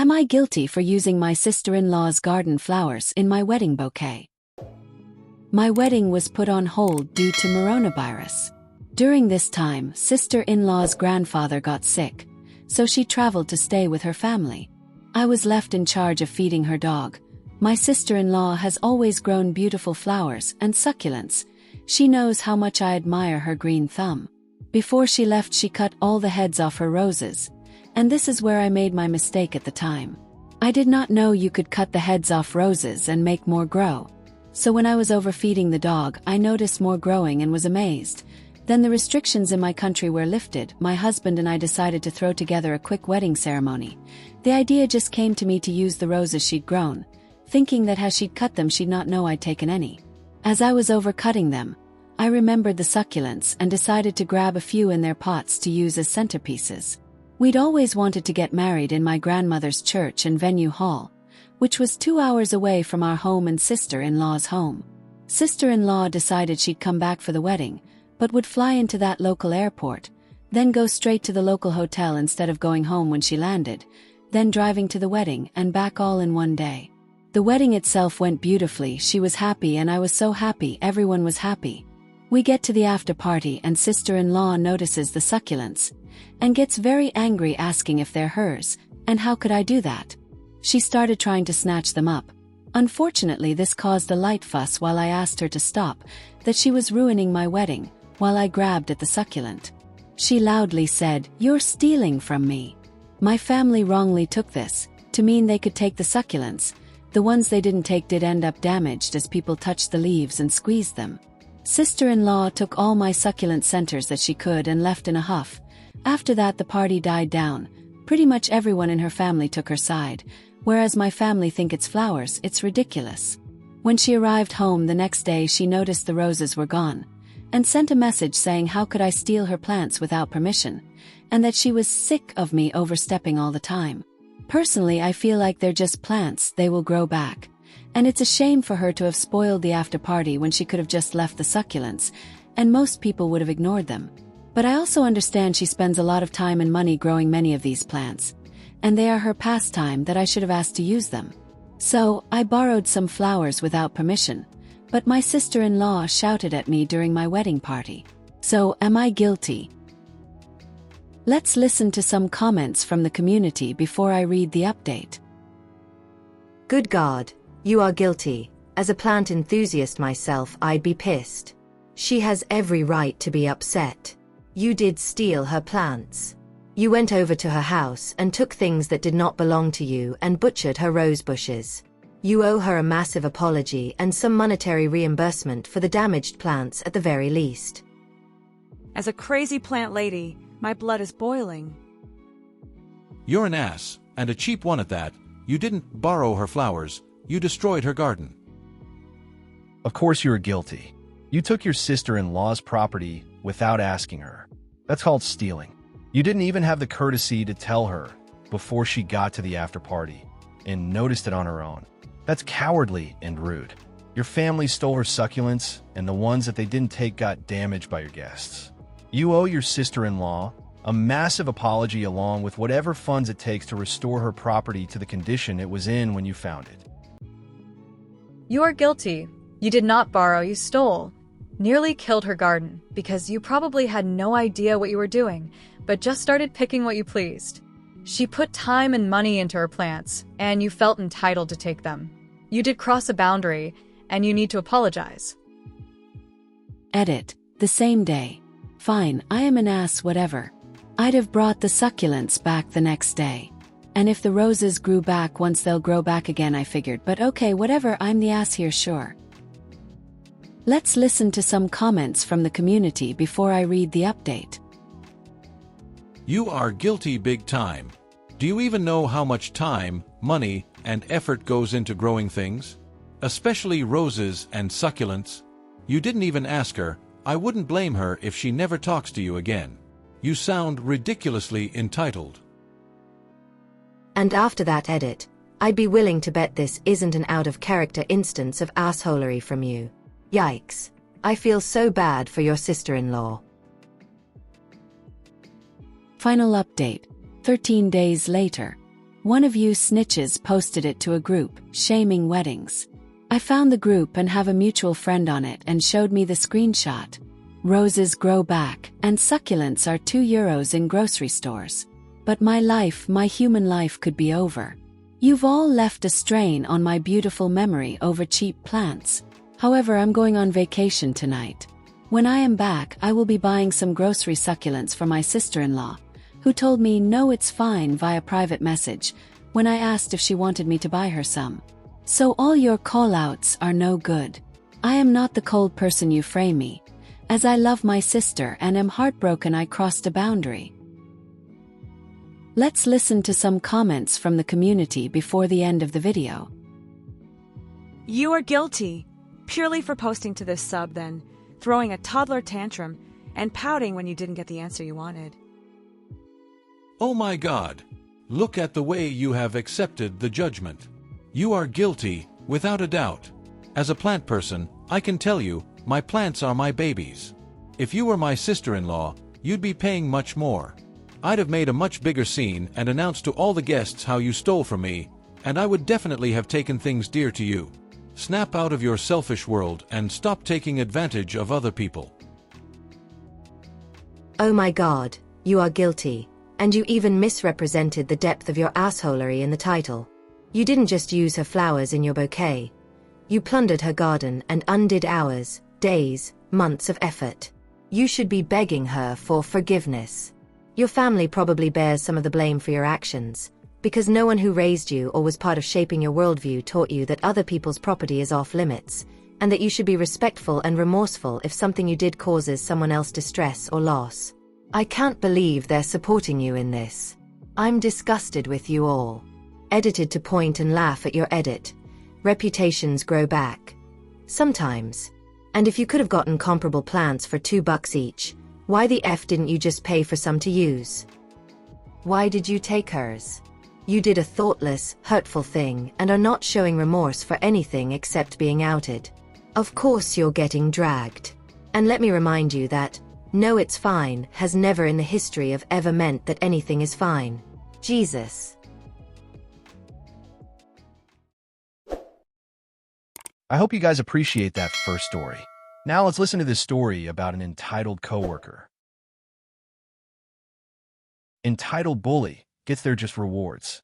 Am I guilty for using my sister-in-law's garden flowers in my wedding bouquet? My wedding was put on hold due to coronavirus. During this time, sister-in-law's grandfather got sick, so she traveled to stay with her family. I was left in charge of feeding her dog. My sister-in-law has always grown beautiful flowers and succulents. She knows how much I admire her green thumb. Before she left, she cut all the heads off her roses. And this is where I made my mistake at the time. I did not know you could cut the heads off roses and make more grow. So when I was overfeeding the dog, I noticed more growing and was amazed. Then the restrictions in my country were lifted. My husband and I decided to throw together a quick wedding ceremony. The idea just came to me to use the roses she'd grown, thinking that as she'd cut them she'd not know I'd taken any. As I was overcutting them, I remembered the succulents and decided to grab a few in their pots to use as centerpieces. We'd always wanted to get married in my grandmother's church and venue hall, which was 2 hours away from our home and sister-in-law's home. Sister-in-law decided she'd come back for the wedding, but would fly into that local airport, then go straight to the local hotel instead of going home when she landed, then driving to the wedding and back all in one day. The wedding itself went beautifully. She was happy and I was so happy. Everyone was happy. We get to the after party and sister-in-law notices the succulents and gets very angry, asking if they're hers, and how could I do that? She started trying to snatch them up. Unfortunately, this caused a light fuss while I asked her to stop, that she was ruining my wedding, while I grabbed at the succulent. She loudly said, "You're stealing from me." My family wrongly took this to mean they could take the succulents. The ones they didn't take did end up damaged as people touched the leaves and squeezed them. Sister-in-law took all my succulent centers that she could and left in a huff. After that, the party died down. Pretty much everyone in her family took her side, whereas my family think it's flowers. It's ridiculous. When she arrived home the next day, she noticed the roses were gone, and sent a message saying how could I steal her plants without permission, and that she was sick of me overstepping all the time. Personally, I feel like they're just plants, they will grow back. And it's a shame for her to have spoiled the after party when she could have just left the succulents, and most people would have ignored them. But I also understand she spends a lot of time and money growing many of these plants, and they are her pastime that I should have asked to use them. So, I borrowed some flowers without permission, but my sister-in-law shouted at me during my wedding party. So, am I guilty? Let's listen to some comments from the community before I read the update. Good God, you are guilty. As a plant enthusiast myself, I'd be pissed. She has every right to be upset. You did steal her plants. You went over to her house and took things that did not belong to you and butchered her rose bushes. You owe her a massive apology and some monetary reimbursement for the damaged plants at the very least. As a crazy plant lady, my blood is boiling. You're an ass, and a cheap one at that. You didn't borrow her flowers, you destroyed her garden. Of course you are guilty. You took your sister-in-law's property without asking her. That's called stealing. You didn't even have the courtesy to tell her before she got to the after party and noticed it on her own. That's cowardly and rude. Your family stole her succulents, and the ones that they didn't take got damaged by your guests. You owe your sister-in-law a massive apology along with whatever funds it takes to restore her property to the condition it was in when you found it. You are guilty. You did not borrow, you stole. Nearly killed her garden because you probably had no idea what you were doing, but just started picking what you pleased. She put time and money into her plants, and you felt entitled to take them. You did cross a boundary, and you need to apologize. Edit. The same day. Fine, I am an ass, whatever. I'd have brought the succulents back the next day. And if the roses grew back once, they'll grow back again, I figured, but okay, whatever, I'm the ass here, sure. Let's listen to some comments from the community before I read the update. You are guilty big time. Do you even know how much time, money, and effort goes into growing things? Especially roses and succulents. You didn't even ask her. I wouldn't blame her if she never talks to you again. You sound ridiculously entitled. And after that edit, I'd be willing to bet this isn't an out-of-character instance of assholery from you. Yikes. I feel so bad for your sister-in-law. Final update. 13 days later. One of you snitches posted it to a group, shaming weddings. I found the group and have a mutual friend on it and showed me the screenshot. Roses grow back, and succulents are €2 in grocery stores. But my life, my human life could be over. You've all left a strain on my beautiful memory over cheap plants. However, I'm going on vacation tonight. When I am back, I will be buying some grocery succulents for my sister-in-law, who told me no, it's fine via private message when I asked if she wanted me to buy her some. So all your call-outs are no good. I am not the cold person you frame me, as I love my sister and am heartbroken I crossed a boundary. Let's listen to some comments from the community before the end of the video. You are guilty, purely for posting to this sub then, throwing a toddler tantrum, and pouting when you didn't get the answer you wanted. Oh my God! Look at the way you have accepted the judgment. You are guilty, without a doubt. As a plant person, I can tell you, my plants are my babies. If you were my sister-in-law, you'd be paying much more. I'd have made a much bigger scene and announced to all the guests how you stole from me, and I would definitely have taken things dear to you. Snap out of your selfish world and stop taking advantage of other people. Oh my God, you are guilty, and you even misrepresented the depth of your assholery in the title. You didn't just use her flowers in your bouquet. You plundered her garden and undid hours, days, months of effort. You should be begging her for forgiveness. Your family probably bears some of the blame for your actions, because no one who raised you or was part of shaping your worldview taught you that other people's property is off limits, and that you should be respectful and remorseful if something you did causes someone else distress or loss. I can't believe they're supporting you in this. I'm disgusted with you all. Edited to point and laugh at your edit. Reputations grow back. Sometimes. And if you could have gotten comparable plants for $2 each, why the F didn't you just pay for some to use? Why did you take hers? You did a thoughtless, hurtful thing and are not showing remorse for anything except being outed. Of course you're getting dragged. And let me remind you that, no, it's fine has never in the history of ever meant that anything is fine. Jesus. I hope you guys appreciate that first story. Now let's listen to this story about an entitled coworker. Entitled bully gets their just rewards.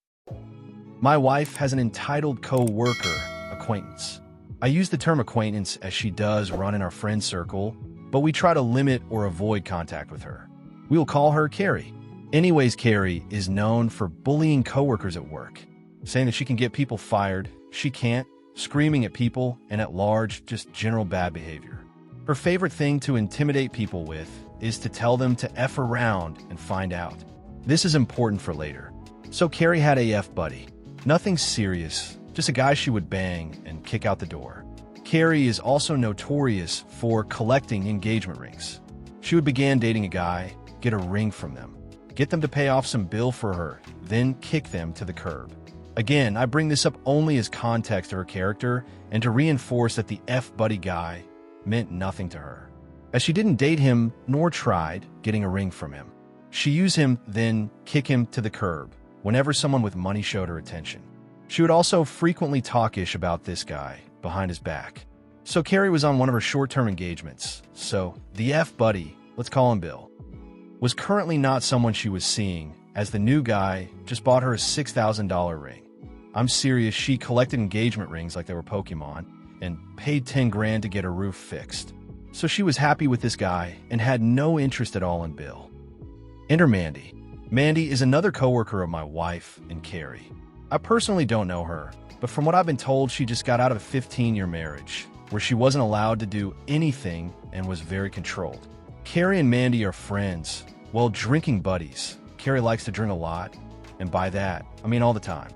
My wife has an entitled co-worker acquaintance. I use the term acquaintance as she does run in our friend circle, but we try to limit or avoid contact with her. We will call her Carrie. Anyways, Carrie is known for bullying coworkers at work, saying that she can get people fired, she can't, screaming at people, and at large, just general bad behavior. Her favorite thing to intimidate people with is to tell them to F around and find out. This is important for later. So Carrie had a F buddy. Nothing serious, just a guy she would bang and kick out the door. Carrie is also notorious for collecting engagement rings. She would begin dating a guy, get a ring from them, get them to pay off some bill for her, then kick them to the curb. Again, I bring this up only as context to her character and to reinforce that the F-buddy guy meant nothing to her, as she didn't date him nor tried getting a ring from him. She used him, then kick him to the curb whenever someone with money showed her attention. She would also frequently talk ish about this guy behind his back. So Carrie was on one of her short-term engagements, so the F-buddy, let's call him Bill, was currently not someone she was seeing, as the new guy just bought her a $6,000 ring. I'm serious, she collected engagement rings like they were Pokemon and paid 10 grand to get her roof fixed. So she was happy with this guy and had no interest at all in Bill. Enter Mandy. Mandy is another coworker of my wife and Carrie. I personally don't know her, but from what I've been told, she just got out of a 15-year marriage where she wasn't allowed to do anything and was very controlled. Carrie and Mandy are friends, well, drinking buddies. Carrie likes to drink a lot, and by that, I mean all the time.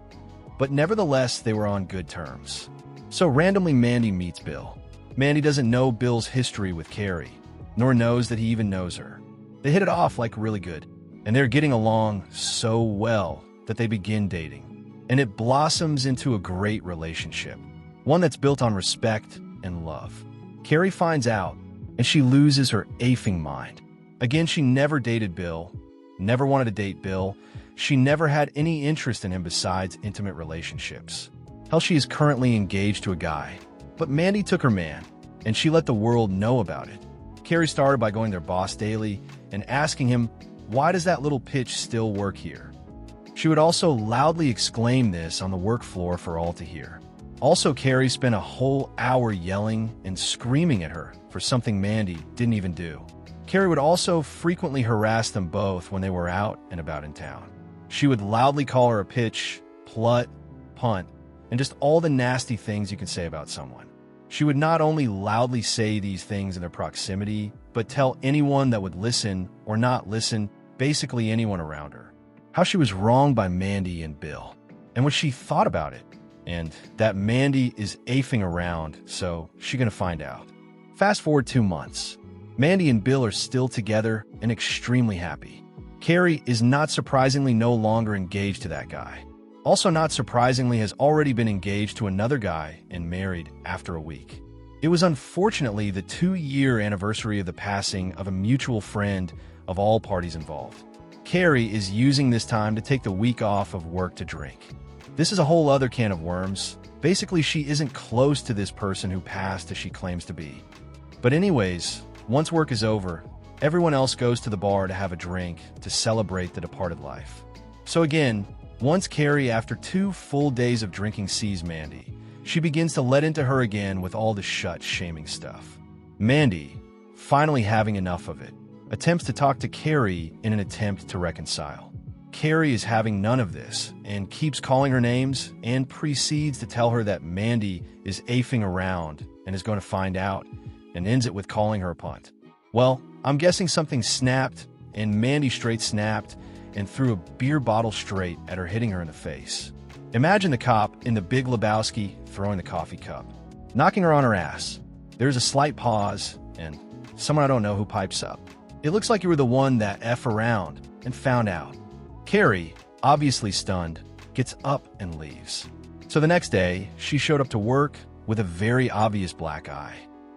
But nevertheless, they were on good terms. So randomly, Mandy meets Bill. Mandy doesn't know Bill's history with Carrie, nor knows that he even knows her. They hit it off like really good, and they're getting along so well that they begin dating. And it blossoms into a great relationship, one that's built on respect and love. Carrie finds out, and she loses her effing mind. Again, she never dated Bill, never wanted to date Bill. she never had any interest in him besides intimate relationships. Hell, she is currently engaged to a guy. But Mandy took her man, and she let the world know about it. Carrie started by going to their boss daily and asking him, why does that little pitch still work here? She would also loudly exclaim this on the work floor for all to hear. Also, Carrie spent a whole hour yelling and screaming at her for something Mandy didn't even do. Carrie would also frequently harass them both when they were out and about in town. She would loudly call her a pitch, plut, punt, and just all the nasty things you can say about someone. She would not only loudly say these things in their proximity, but tell anyone that would listen or not listen, basically anyone around her, how she was wronged by Mandy and Bill, and what she thought about it, and that Mandy is AFing around, so she's gonna find out. Fast forward 2 months. Mandy and Bill are still together and extremely happy. Carrie is not surprisingly no longer engaged to that guy. Also not surprisingly has already been engaged to another guy and married after a week. It was unfortunately the 2-year anniversary of the passing of a mutual friend of all parties involved. Carrie is using this time to take the week off of work to drink. This is a whole other can of worms. Basically, she isn't close to this person who passed as she claims to be. But anyways, once work is over, everyone else goes to the bar to have a drink to celebrate the departed life. So again, once Carrie, after 2 full days of drinking, sees Mandy, she begins to let into her again with all the shaming stuff. Mandy, finally having enough of it, attempts to talk to Carrie in an attempt to reconcile. Carrie is having none of this and keeps calling her names and proceeds to tell her that Mandy is AFing around and is going to find out, and ends it with calling her a punt. Well, I'm guessing something snapped, and Mandy straight snapped and threw a beer bottle straight at her, hitting her in the face. Imagine the cop in The Big Lebowski throwing the coffee cup, knocking her on her ass. There's a slight pause, and someone I don't know who pipes up. It looks like you were the one that F around and found out. Carrie, obviously stunned, gets up and leaves. So the next day, she showed up to work with a very obvious black eye.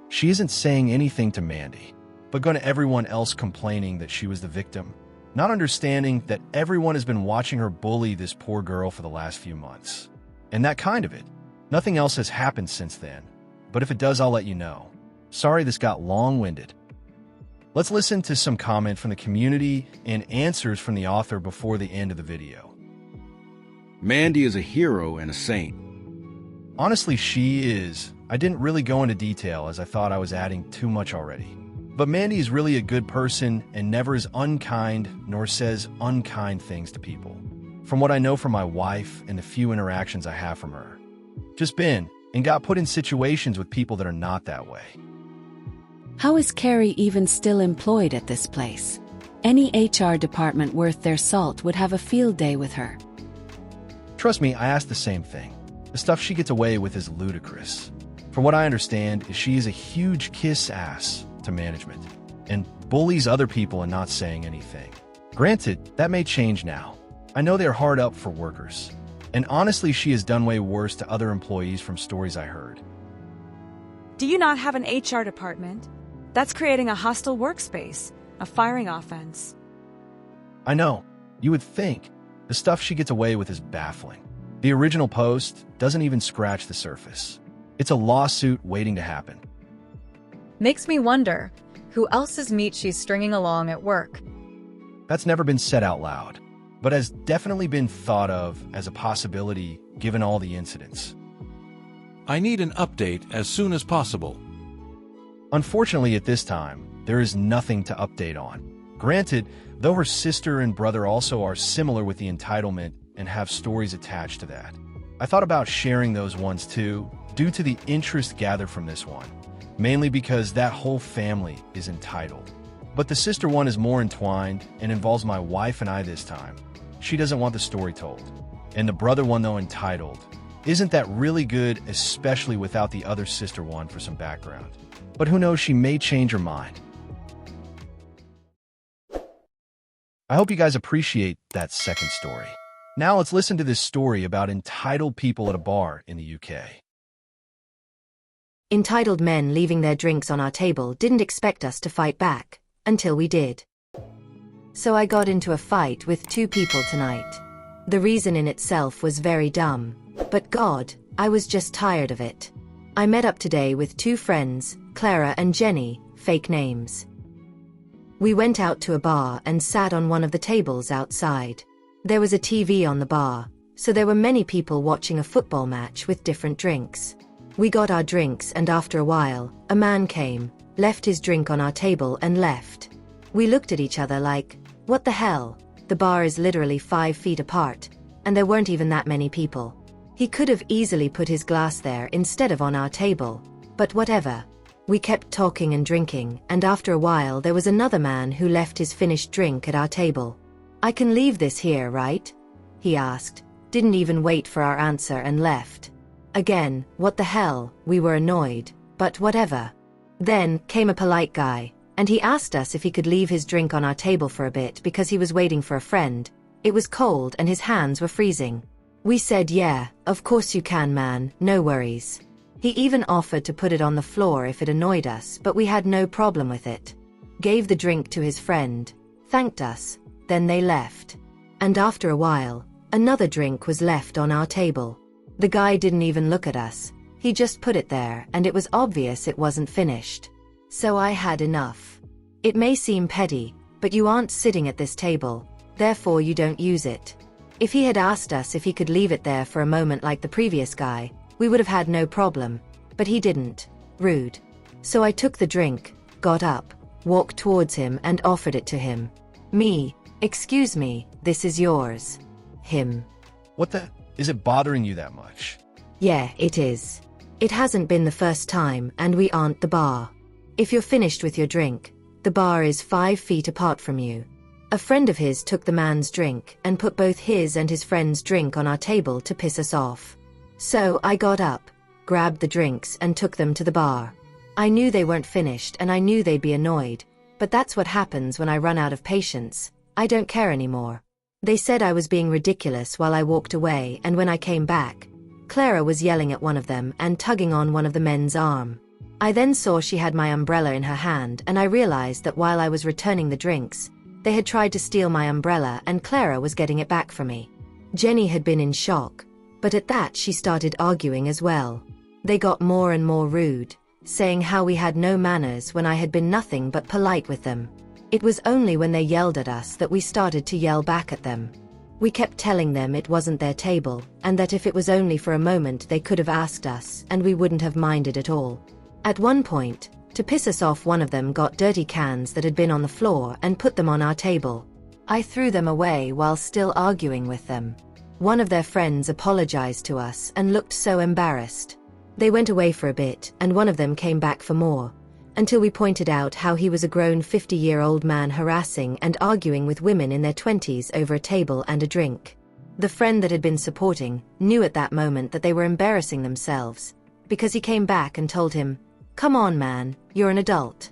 She isn't saying anything to Mandy, but going to everyone else complaining that she was the victim, not understanding that everyone has been watching her bully this poor girl for the last few months. And that kind of it. Nothing else has happened since then, but if it does, I'll let you know. Sorry this got long-winded. Let's listen to some comment from the community and answers from the author before the end of the video. Mandy is a hero and a saint. Honestly, she is. I didn't really go into detail as I thought I was adding too much already. But Mandy is really a good person and never is unkind nor says unkind things to people. From what I know from my wife and the few interactions I have from her. Just been and got put in situations with people that are not that way. How is Carrie even still employed at this place? Any HR department worth their salt would have a field day with her. Trust me, I asked the same thing. The stuff she gets away with is ludicrous. From what I understand, is she is a huge kiss ass to management and bullies other people and not saying anything. Granted, that may change now. I know they're hard up for workers. And honestly, she has done way worse to other employees from stories I heard. Do you not have an HR department? That's creating a hostile workspace, a firing offense. I know. You would think. The stuff she gets away with is baffling. The original post doesn't even scratch the surface. It's a lawsuit waiting to happen. Makes me wonder, who else's meat she's stringing along at work? That's never been said out loud, but has definitely been thought of as a possibility given all the incidents. I need an update as soon as possible. Unfortunately, at this time, there is nothing to update on. Granted, though her sister and brother also are similar with the entitlement and have stories attached to that. I thought about sharing those ones too, due to the interest gathered from this one, mainly because that whole family is entitled. But the sister one is more entwined and involves my wife and I this time. She doesn't want the story told. And the brother one, though entitled, isn't that really good, especially without the other sister one for some background. But who knows, she may change her mind. I hope you guys appreciate that second story. Now let's listen to this story about entitled people at a bar in the UK. Entitled men leaving their drinks on our table didn't expect us to fight back, until we did. So I got into a fight with 2 people tonight. The reason in itself was very dumb. But God, I was just tired of it. I met up today with 2 friends, Clara and Jenny, fake names. We went out to a bar and sat on one of the tables outside. There was a TV on the bar, so there were many people watching a football match with different drinks. We got our drinks and after a while, a man came, left his drink on our table and left. We looked at each other like, what the hell? The bar is literally 5 feet apart, and there weren't even that many people. He could have easily put his glass there instead of on our table, but whatever. We kept talking and drinking, and after a while there was another man who left his finished drink at our table. I can leave this here, right? He asked, didn't even wait for our answer and left. Again, what the hell, we were annoyed, but whatever. Then came a polite guy, and he asked us if he could leave his drink on our table for a bit because he was waiting for a friend. It was cold and his hands were freezing. We said, yeah, of course you can, man, no worries. He even offered to put it on the floor if it annoyed us, but we had no problem with it. Gave the drink to his friend, thanked us, then they left. And after a while, another drink was left on our table. The guy didn't even look at us, he just put it there and it was obvious it wasn't finished. So I had enough. It may seem petty, but you aren't sitting at this table, therefore you don't use it. If he had asked us if he could leave it there for a moment like the previous guy, we would have had no problem, but he didn't. Rude. So I took the drink, got up, walked towards him and offered it to him. Me, excuse me, this is yours. Him. What the? Is it bothering you that much? Yeah, it is. It hasn't been the first time and we aren't the bar. If you're finished with your drink, the bar is 5 feet apart from you. A friend of his took the man's drink and put both his and his friend's drink on our table to piss us off. So I got up, grabbed the drinks and took them to the bar. I knew they weren't finished and I knew they'd be annoyed, but that's what happens when I run out of patience. I don't care anymore. They said I was being ridiculous while I walked away, and when I came back, Clara was yelling at one of them and tugging on one of the men's arm. I then saw she had my umbrella in her hand and I realized that while I was returning the drinks, they had tried to steal my umbrella and Clara was getting it back for me. Jenny had been in shock, but at that she started arguing as well. They got more and more rude, saying how we had no manners when I had been nothing but polite with them. It was only when they yelled at us that we started to yell back at them. We kept telling them it wasn't their table, and that if it was only for a moment they could have asked us and we wouldn't have minded at all. At one point, to piss us off, one of them got dirty cans that had been on the floor and put them on our table. I threw them away while still arguing with them. One of their friends apologized to us and looked so embarrassed. They went away for a bit and one of them came back for more, until we pointed out how he was a grown 50-year-old man harassing and arguing with women in their 20s over a table and a drink. The friend that had been supporting knew at that moment that they were embarrassing themselves, because he came back and told him, "Come on, man, you're an adult.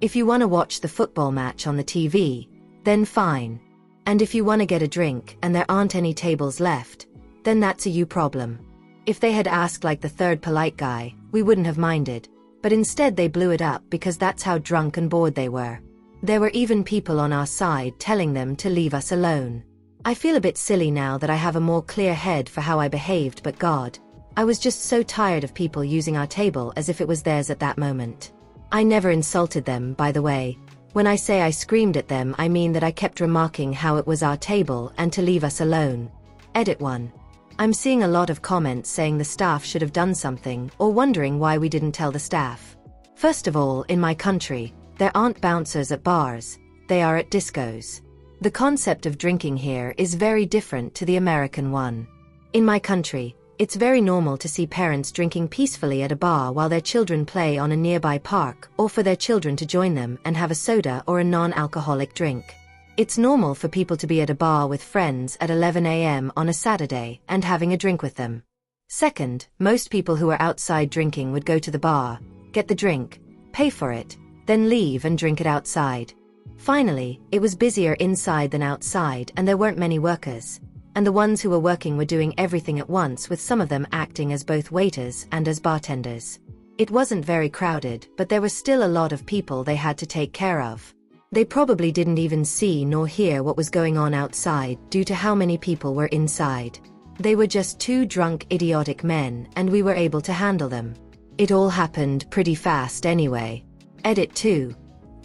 If you want to watch the football match on the TV, then fine. And if you want to get a drink and there aren't any tables left, then that's a you problem." If they had asked like the third polite guy, we wouldn't have minded, but instead they blew it up because that's how drunk and bored they were. There were even people on our side telling them to leave us alone. I feel a bit silly now that I have a more clear head for how I behaved, but God, I was just so tired of people using our table as if it was theirs at that moment. I never insulted them, by the way. When I say I screamed at them, I mean that I kept remarking how it was our table and to leave us alone. Edit 1. I'm seeing a lot of comments saying the staff should have done something or wondering why we didn't tell the staff. First of all, in my country, there aren't bouncers at bars, they are at discos. The concept of drinking here is very different to the American one. In my country, it's very normal to see parents drinking peacefully at a bar while their children play on a nearby park, or for their children to join them and have a soda or a non-alcoholic drink. It's normal for people to be at a bar with friends at 11 a.m. on a Saturday and having a drink with them. Second, most people who are outside drinking would go to the bar, get the drink, pay for it, then leave and drink it outside. Finally, it was busier inside than outside and there weren't many workers. And the ones who were working were doing everything at once, with some of them acting as both waiters and as bartenders. It wasn't very crowded, but there were still a lot of people they had to take care of. They probably didn't even see nor hear what was going on outside due to how many people were inside. They were just two drunk, idiotic men, and we were able to handle them. It all happened pretty fast anyway. Edit 2.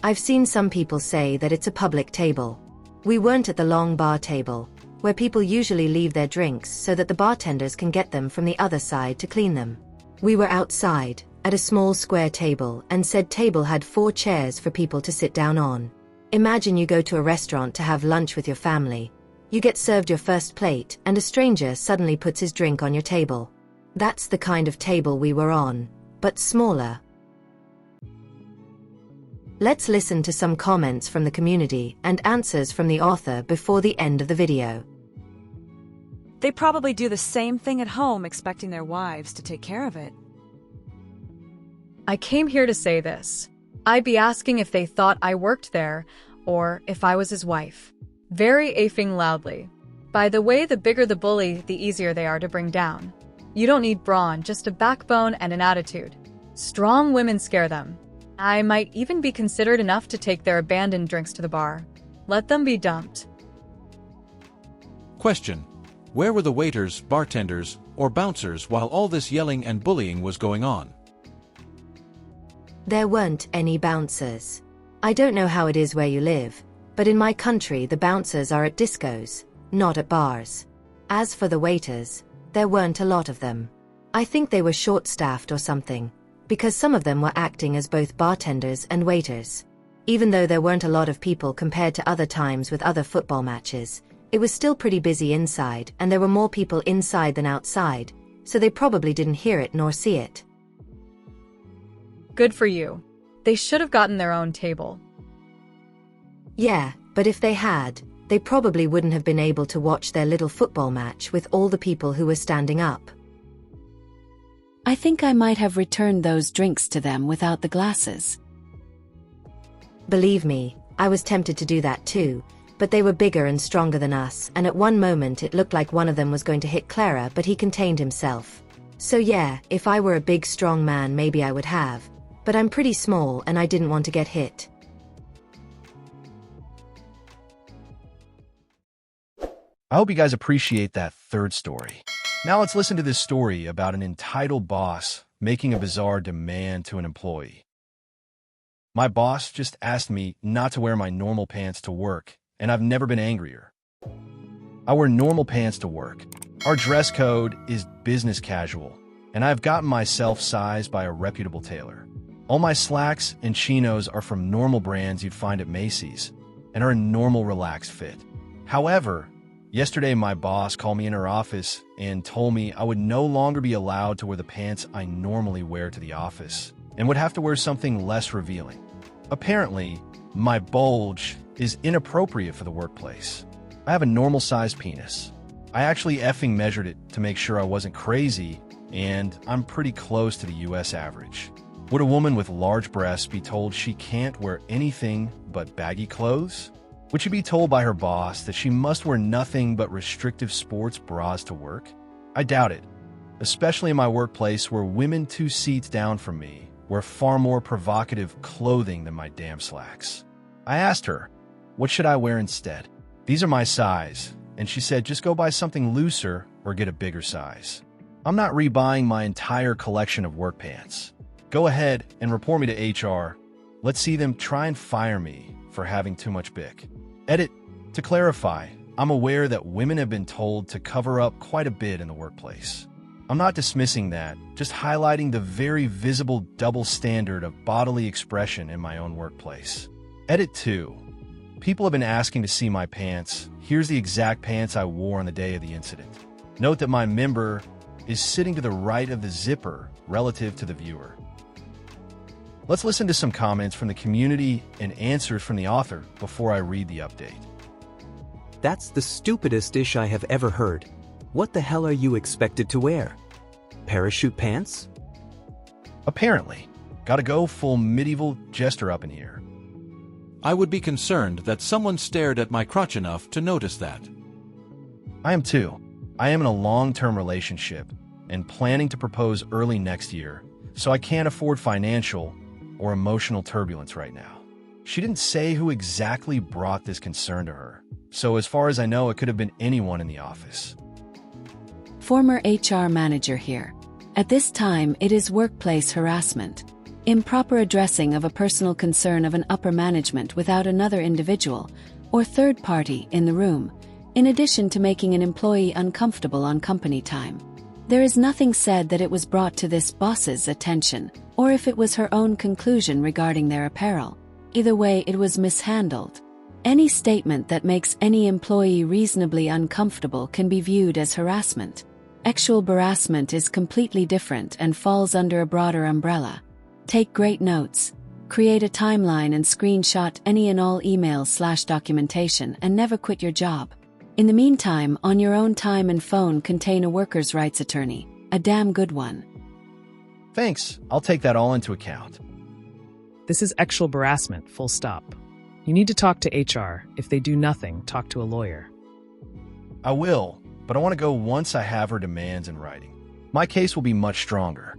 I've seen some people say that it's a public table. We weren't at the long bar table, where people usually leave their drinks so that the bartenders can get them from the other side to clean them. We were outside, at a small square table, and said table had 4 chairs for people to sit down on. Imagine you go to a restaurant to have lunch with your family. You get served your first plate, and a stranger suddenly puts his drink on your table. That's the kind of table we were on, but smaller. Let's listen to some comments from the community and answers from the author before the end of the video. They probably do the same thing at home, expecting their wives to take care of it. I came here to say this. I'd be asking if they thought I worked there, or if I was his wife. Very effing loudly. By the way, the bigger the bully, the easier they are to bring down. You don't need brawn, just a backbone and an attitude. Strong women scare them. I might even be considered enough to take their abandoned drinks to the bar. Let them be dumped. Question: where were the waiters, bartenders, or bouncers while all this yelling and bullying was going on? There weren't any bouncers. I don't know how it is where you live, but in my country the bouncers are at discos, not at bars. As for the waiters, there weren't a lot of them. I think they were short-staffed or something, because some of them were acting as both bartenders and waiters. Even though there weren't a lot of people compared to other times with other football matches, it was still pretty busy inside, and there were more people inside than outside, so they probably didn't hear it nor see it. Good for you. They should have gotten their own table. Yeah, but if they had, they probably wouldn't have been able to watch their little football match with all the people who were standing up. I think I might have returned those drinks to them without the glasses. Believe me, I was tempted to do that too, but they were bigger and stronger than us, and at one moment it looked like one of them was going to hit Clara, but he contained himself. So yeah, if I were a big strong man maybe I would have, but I'm pretty small and I didn't want to get hit. I hope you guys appreciate that third story. Now let's listen to this story about an entitled boss making a bizarre demand to an employee. My boss just asked me not to wear my normal pants to work, and I've never been angrier. I wear normal pants to work. Our dress code is business casual, and I've gotten myself sized by a reputable tailor. All my slacks and chinos are from normal brands you'd find at Macy's, and are a normal relaxed fit. However, yesterday my boss called me in her office and told me I would no longer be allowed to wear the pants I normally wear to the office, and would have to wear something less revealing. Apparently, my bulge is inappropriate for the workplace. I have a normal-sized penis. I actually effing measured it to make sure I wasn't crazy, and I'm pretty close to the US average. Would a woman with large breasts be told she can't wear anything but baggy clothes? Would she be told by her boss that she must wear nothing but restrictive sports bras to work? I doubt it, especially in my workplace where women 2 seats down from me wear far more provocative clothing than my damn slacks. I asked her, what should I wear instead? These are my size, and she said just go buy something looser or get a bigger size. I'm not rebuying my entire collection of work pants. Go ahead and report me to HR. Let's see them try and fire me for having too much bick. Edit: to clarify, I'm aware that women have been told to cover up quite a bit in the workplace. I'm not dismissing that, just highlighting the very visible double standard of bodily expression in my own workplace. Edit 2. People have been asking to see my pants. Here's the exact pants I wore on the day of the incident. Note that my member is sitting to the right of the zipper relative to the viewer. Let's listen to some comments from the community and answers from the author before I read the update. That's the stupidest ish I have ever heard. What the hell are you expected to wear? Parachute pants? Apparently. Gotta go full medieval jester up in here. I would be concerned that someone stared at my crotch enough to notice that. I am too. I am in a long-term relationship and planning to propose early next year, so I can't afford financial or emotional turbulence right now. She didn't say who exactly brought this concern to her, so as far as I know, it could have been anyone in the office. Former HR manager here. At this time, it is workplace harassment. Improper addressing of a personal concern of an upper management without another individual or third party in the room, in addition to making an employee uncomfortable on company time. There is nothing said that it was brought to this boss's attention, or if it was her own conclusion regarding their apparel. Either way, it was mishandled. Any statement that makes any employee reasonably uncomfortable can be viewed as harassment. Actual harassment is completely different and falls under a broader umbrella. Take great notes. Create a timeline and screenshot any and all emails/documentation and never quit your job. In the meantime, on your own time and phone, contain a workers' rights attorney. A damn good one. Thanks, I'll take that all into account. This is actual harassment, full stop. You need to talk to HR. If they do nothing, talk to a lawyer. I will, but I want to go once I have her demands in writing. My case will be much stronger.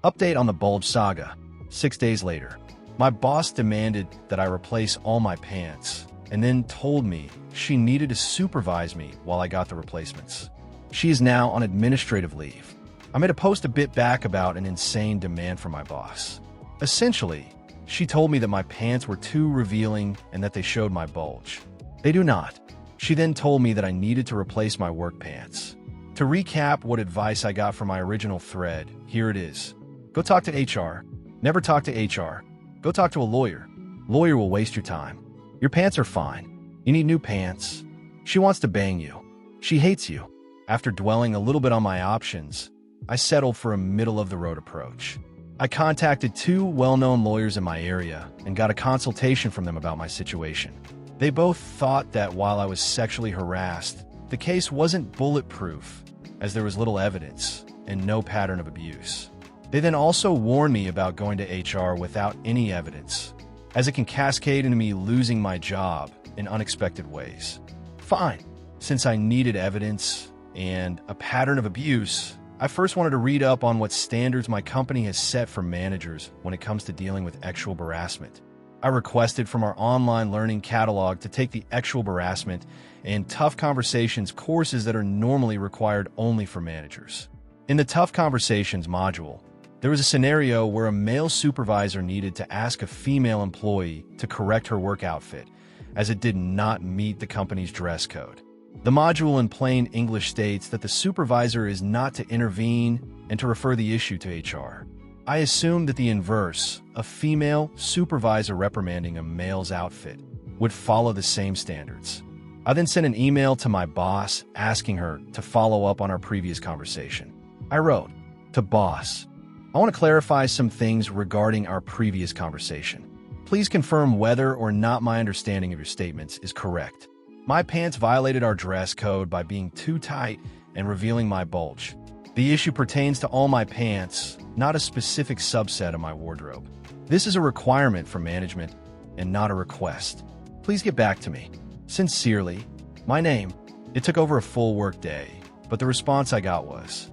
Update on the bulge saga. 6 days later, my boss demanded that I replace all my pants, and then told me she needed to supervise me while I got the replacements. She is now on administrative leave. I made a post a bit back about an insane demand from my boss. Essentially, she told me that my pants were too revealing and that they showed my bulge. They do not. She then told me that I needed to replace my work pants. To recap what advice I got from my original thread, here it is. Go talk to HR. Never talk to HR. Go talk to a lawyer. Lawyer will waste your time. Your pants are fine. You need new pants. She wants to bang you. She hates you. After dwelling a little bit on my options, I settled for a middle-of-the-road approach. I contacted 2 well-known lawyers in my area and got a consultation from them about my situation. They both thought that while I was sexually harassed, the case wasn't bulletproof, as there was little evidence and no pattern of abuse. They then also warned me about going to HR without any evidence, as it can cascade into me losing my job in unexpected ways. Fine. Since I needed evidence and a pattern of abuse, I first wanted to read up on what standards my company has set for managers when it comes to dealing with sexual harassment. I requested from our online learning catalog to take the sexual harassment and tough conversations courses that are normally required only for managers. In the tough conversations module, there was a scenario where a male supervisor needed to ask a female employee to correct her work outfit, as it did not meet the company's dress code. The module in plain English states that the supervisor is not to intervene and to refer the issue to HR. I assumed that the inverse, a female supervisor reprimanding a male's outfit, would follow the same standards. I then sent an email to my boss asking her to follow up on our previous conversation. I wrote, to boss, I want to clarify some things regarding our previous conversation. Please confirm whether or not my understanding of your statements is correct. My pants violated our dress code by being too tight and revealing my bulge. The issue pertains to all my pants, not a specific subset of my wardrobe. This is a requirement from management and not a request. Please get back to me. Sincerely, my name. It took over a full work day, but the response I got was,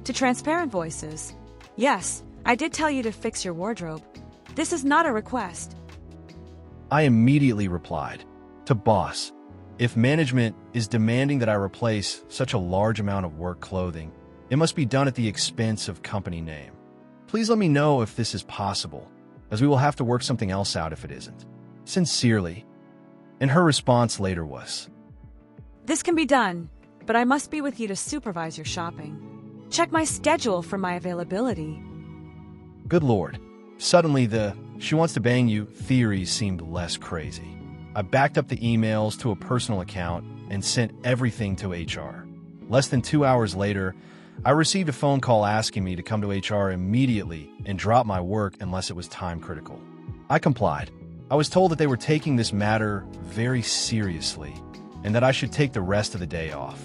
To transparent voices. Yes, I did tell you to fix your wardrobe. This is not a request. I immediately replied, to boss, if management is demanding that I replace such a large amount of work clothing, it must be done at the expense of company name. Please let me know if this is possible, as we will have to work something else out if it isn't. Sincerely. And her response later was, This can be done, but I must be with you to supervise your shopping. Check my schedule for my availability. Good Lord. Suddenly the "she wants to bang you" theory seemed less crazy. I backed up the emails to a personal account and sent everything to HR. Less than 2 hours later, I received a phone call asking me to come to HR immediately and drop my work unless it was time critical. I complied. I was told that they were taking this matter very seriously and that I should take the rest of the day off.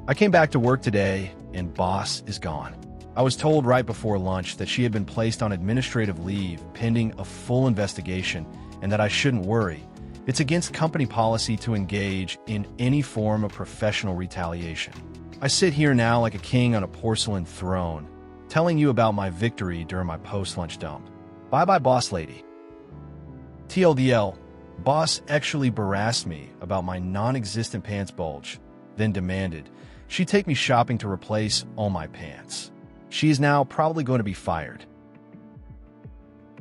I came back to work today and boss is gone. I was told right before lunch that she had been placed on administrative leave pending a full investigation and that I shouldn't worry. It's against company policy to engage in any form of professional retaliation. I sit here now like a king on a porcelain throne, telling you about my victory during my post-lunch dump. Bye-bye, boss lady. TLDL, boss actually harassed me about my non-existent pants bulge, then demanded she take me shopping to replace all my pants. She is now probably going to be fired.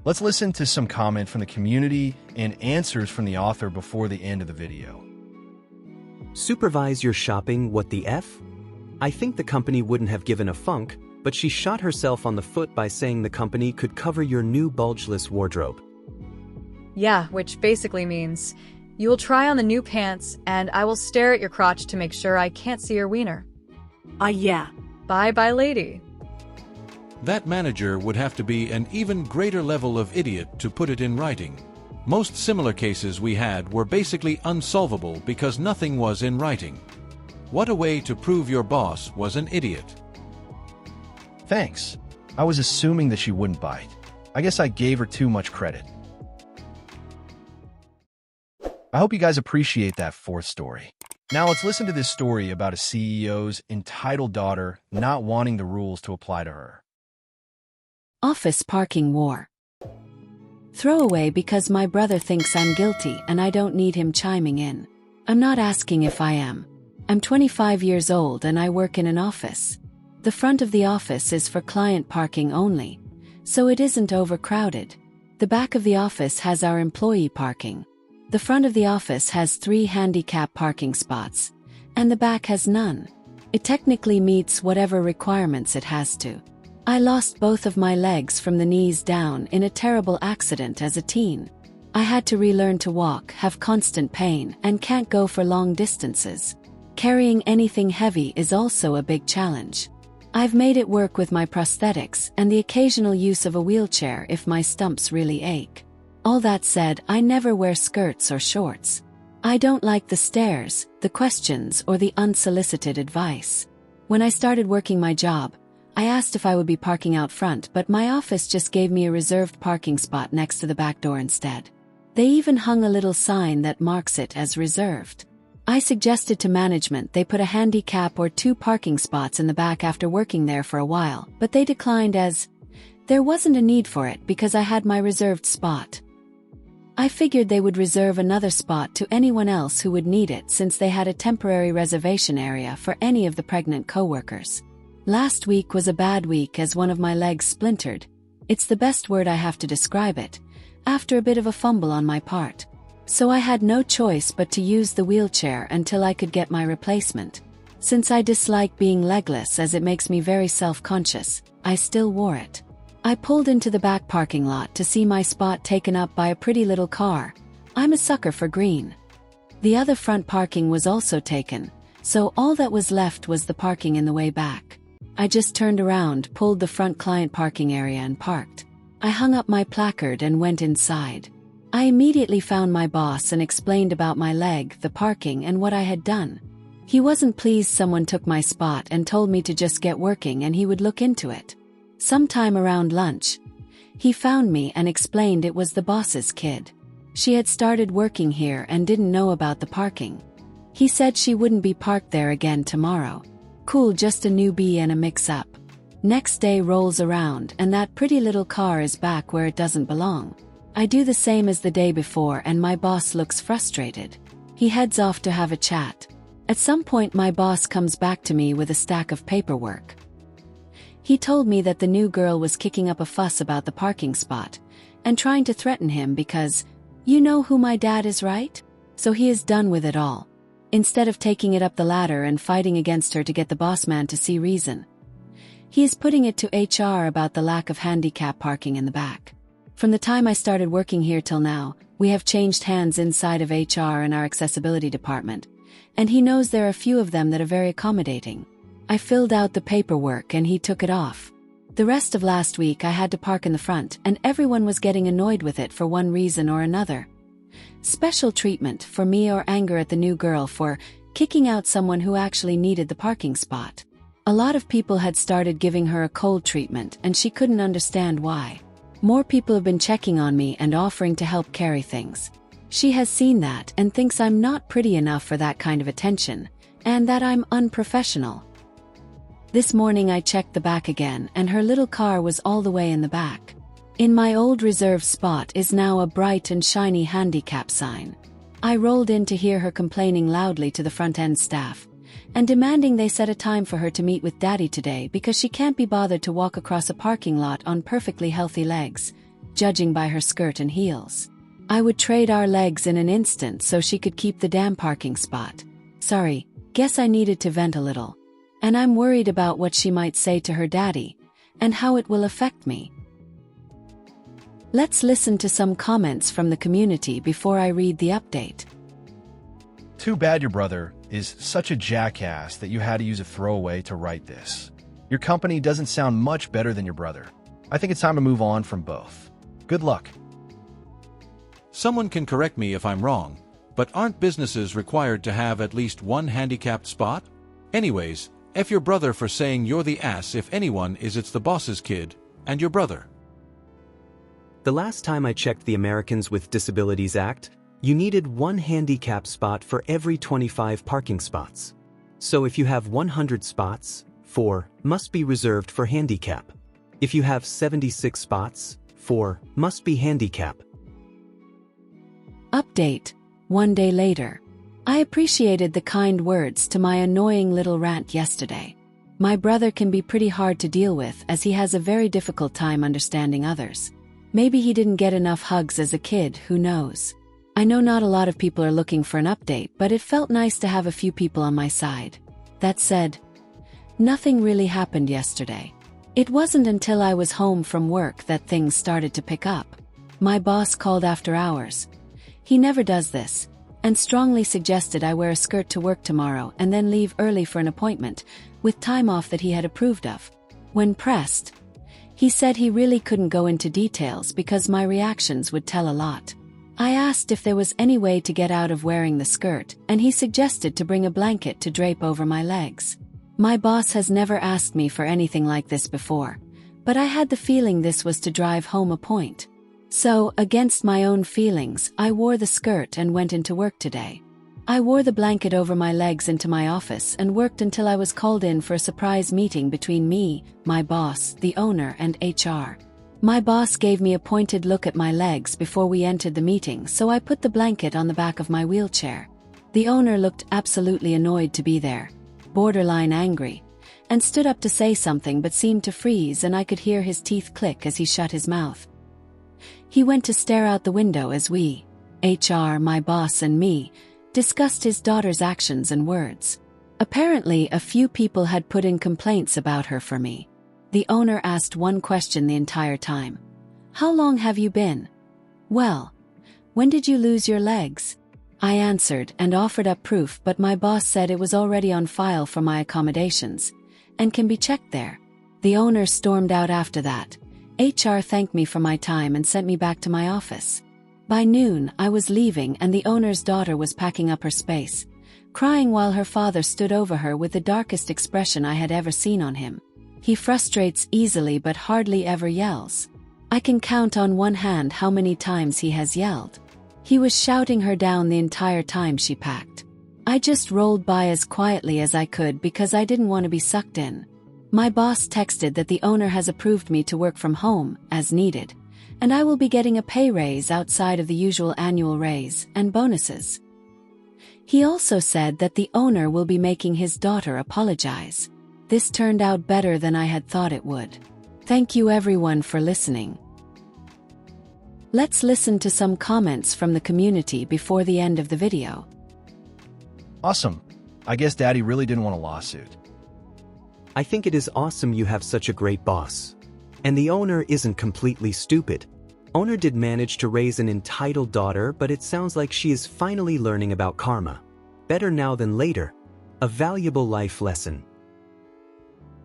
Let's listen to some comment from the community and answers from the author before the end of the video. Supervise your shopping, what the F? I think the company wouldn't have given a funk, but she shot herself on the foot by saying the company could cover your new bulgeless wardrobe. Yeah, which basically means you will try on the new pants and I will stare at your crotch to make sure I can't see your wiener. Yeah. Bye-bye, lady. That manager would have to be an even greater level of idiot to put it in writing. Most similar cases we had were basically unsolvable because nothing was in writing. What a way to prove your boss was an idiot. Thanks. I was assuming that she wouldn't bite. I guess I gave her too much credit. I hope you guys appreciate that fourth story. Now let's listen to this story about a CEO's entitled daughter not wanting the rules to apply to her. Office parking war. Throwaway because my brother thinks I'm guilty and I don't need him chiming in. I'm not asking if I am. I'm 25 years old and I work in an office. The front of the office is for client parking only, so it isn't overcrowded. The back of the office has our employee parking. The front of the office has 3 handicap parking spots, and the back has none. It technically meets whatever requirements it has to. I lost both of my legs from the knees down in a terrible accident as a teen. I had to relearn to walk, have constant pain, and can't go for long distances. Carrying anything heavy is also a big challenge. I've made it work with my prosthetics and the occasional use of a wheelchair if my stumps really ache. All that said, I never wear skirts or shorts. I don't like the stares, the questions, or the unsolicited advice. When I started working my job, I asked if I would be parking out front, but my office just gave me a reserved parking spot next to the back door instead. They even hung a little sign that marks it as reserved. I suggested to management they put a handicap or 2 parking spots in the back after working there for a while, but they declined as there wasn't a need for it because I had my reserved spot. I figured they would reserve another spot to anyone else who would need it since they had a temporary reservation area for any of the pregnant coworkers. Last week was a bad week as one of my legs splintered. It's the best word I have to describe it, after a bit of a fumble on my part. So I had no choice but to use the wheelchair until I could get my replacement. Since I dislike being legless as it makes me very self-conscious, I still wore it. I pulled into the back parking lot to see my spot taken up by a pretty little car. I'm a sucker for green. The other front parking was also taken, so all that was left was the parking in the way back. I just turned around, pulled the front client parking area and parked. I hung up my placard and went inside. I immediately found my boss and explained about my leg, the parking, and what I had done. He wasn't pleased someone took my spot and told me to just get working and he would look into it. Sometime around lunch, he found me and explained it was the boss's kid. She had started working here and didn't know about the parking. He said she wouldn't be parked there again tomorrow. Cool, just a newbie and a mix-up. Next day rolls around and that pretty little car is back where it doesn't belong. I do the same as the day before and my boss looks frustrated. He heads off to have a chat. At some point my boss comes back to me with a stack of paperwork. He told me that the new girl was kicking up a fuss about the parking spot and trying to threaten him because, you know who my dad is, right? So he is done with it all. Instead of taking it up the ladder and fighting against her to get the boss man to see reason, he is putting it to HR about the lack of handicap parking in the back. From the time I started working here till now, we have changed hands inside of HR and our accessibility department, and he knows there are a few of them that are very accommodating. I filled out the paperwork and he took it off. The rest of last week I had to park in the front and everyone was getting annoyed with it for one reason or another. Special treatment for me or anger at the new girl for kicking out someone who actually needed the parking spot. A lot of people had started giving her a cold treatment and she couldn't understand why. More people have been checking on me and offering to help carry things. She has seen that and thinks I'm not pretty enough for that kind of attention, and that I'm unprofessional. This morning I checked the back again and her little car was all the way in the back. In my old reserve spot is now a bright and shiny handicap sign. I rolled in to hear her complaining loudly to the front-end staff and demanding they set a time for her to meet with Daddy today because she can't be bothered to walk across a parking lot on perfectly healthy legs, judging by her skirt and heels. I would trade our legs in an instant so she could keep the damn parking spot. Sorry, guess I needed to vent a little. And I'm worried about what she might say to her daddy, and how it will affect me. Let's listen to some comments from the community before I read the update. Too bad your brother is such a jackass that you had to use a throwaway to write this. Your company doesn't sound much better than your brother. I think it's time to move on from both. Good luck. Someone can correct me if I'm wrong, but aren't businesses required to have at least one handicapped spot? Anyways, F your brother for saying you're the ass. If anyone is, it's the boss's kid and your brother. The last time I checked the Americans with Disabilities Act, you needed one handicap spot for every 25 parking spots. So if you have 100 spots, 4 must be reserved for handicap. If you have 76 spots, 4 must be handicap. Update. 1 day later. I appreciated the kind words to my annoying little rant yesterday. My brother can be pretty hard to deal with as he has a very difficult time understanding others. Maybe he didn't get enough hugs as a kid, who knows. I know not a lot of people are looking for an update, but it felt nice to have a few people on my side. That said, nothing really happened yesterday. It wasn't until I was home from work that things started to pick up. My boss called after hours. He never does this, and strongly suggested I wear a skirt to work tomorrow and then leave early for an appointment, with time off that he had approved of. When pressed, he said he really couldn't go into details because my reactions would tell a lot. I asked if there was any way to get out of wearing the skirt, and he suggested to bring a blanket to drape over my legs. My boss has never asked me for anything like this before, but I had the feeling this was to drive home a point. So, against my own feelings, I wore the skirt and went into work today. I wore the blanket over my legs into my office and worked until I was called in for a surprise meeting between me, my boss, the owner, and HR. My boss gave me a pointed look at my legs before we entered the meeting, so I put the blanket on the back of my wheelchair. The owner looked absolutely annoyed to be there, borderline angry, and stood up to say something but seemed to freeze, and I could hear his teeth click as he shut his mouth. He went to stare out the window as we, HR, my boss, and me, discussed his daughter's actions and words. Apparently, a few people had put in complaints about her for me. The owner asked one question the entire time. How long have you been? Well, when did you lose your legs? I answered and offered up proof, but my boss said it was already on file for my accommodations and can be checked there. The owner stormed out after that. HR thanked me for my time and sent me back to my office. By noon, I was leaving and the owner's daughter was packing up her space, crying while her father stood over her with the darkest expression I had ever seen on him. He frustrates easily but hardly ever yells. I can count on one hand how many times he has yelled. He was shouting her down the entire time she packed. I just rolled by as quietly as I could because I didn't want to be sucked in. My boss texted that the owner has approved me to work from home, as needed, and I will be getting a pay raise outside of the usual annual raise and bonuses. He also said that the owner will be making his daughter apologize. This turned out better than I had thought it would. Thank you everyone for listening. Let's listen to some comments from the community before the end of the video. Awesome. I guess Daddy really didn't want a lawsuit. I think it is awesome you have such a great boss. And the owner isn't completely stupid. Owner did manage to raise an entitled daughter, but it sounds like she is finally learning about karma. Better now than later. A valuable life lesson.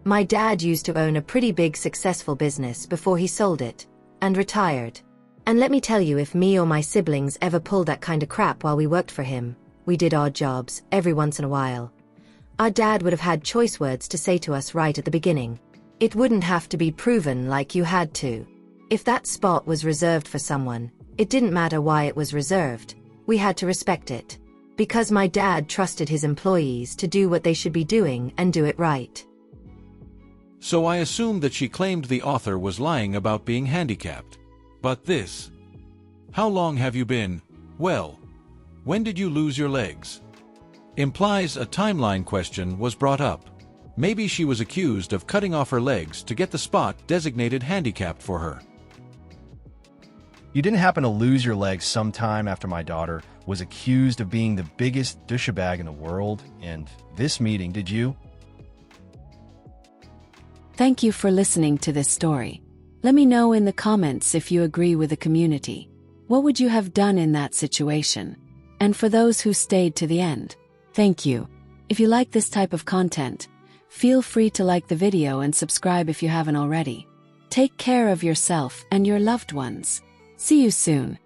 My dad used to own a pretty big successful business before he sold it and retired. And let me tell you, if me or my siblings ever pulled that kind of crap while we worked for him, we did odd jobs every once in a while, our dad would have had choice words to say to us right at the beginning. It wouldn't have to be proven like you had to. If that spot was reserved for someone, it didn't matter why it was reserved. We had to respect it. Because my dad trusted his employees to do what they should be doing and do it right. So I assumed that she claimed the author was lying about being handicapped. But this. How long have you been, well, when did you lose your legs? Implies a timeline question was brought up. Maybe she was accused of cutting off her legs to get the spot designated handicapped for her. You didn't happen to lose your legs sometime after my daughter was accused of being the biggest douchebag in the world in this meeting, did you? Thank you for listening to this story. Let me know in the comments if you agree with the community. What would you have done in that situation? And for those who stayed to the end, thank you. If you like this type of content, feel free to like the video and subscribe if you haven't already. Take care of yourself and your loved ones. See you soon.